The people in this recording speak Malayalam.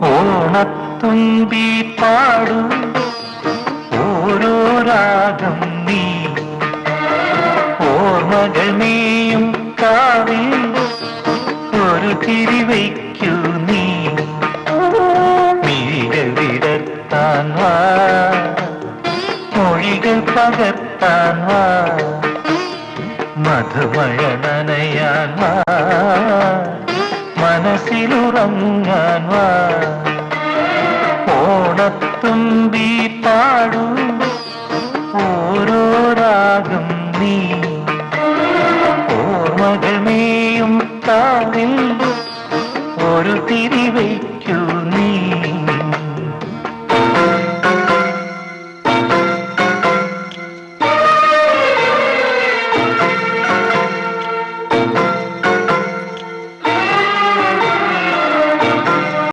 ഓണത്തുമ്പി പാടൂ ഓരോ രാഗം നീ ഓർമ്മകൾ നീയും കാവിൽ ഒരു തിരിവയ്ക്കൂ നീ മിഴികൾ വിടർത്താൻ വാ മൊഴികൾ പകർത്താൻ വാ മധുമഴ നനയാൻ വാ മനസ്സിലുറങ്ങാൻ വാ ഓണത്തുമ്പി പാടൂ ഓരോ രാഗം നീ ഓർമ്മകൾ നീയും കാവിൽ ഒരു തിരിവയ്ക്കൂ നീ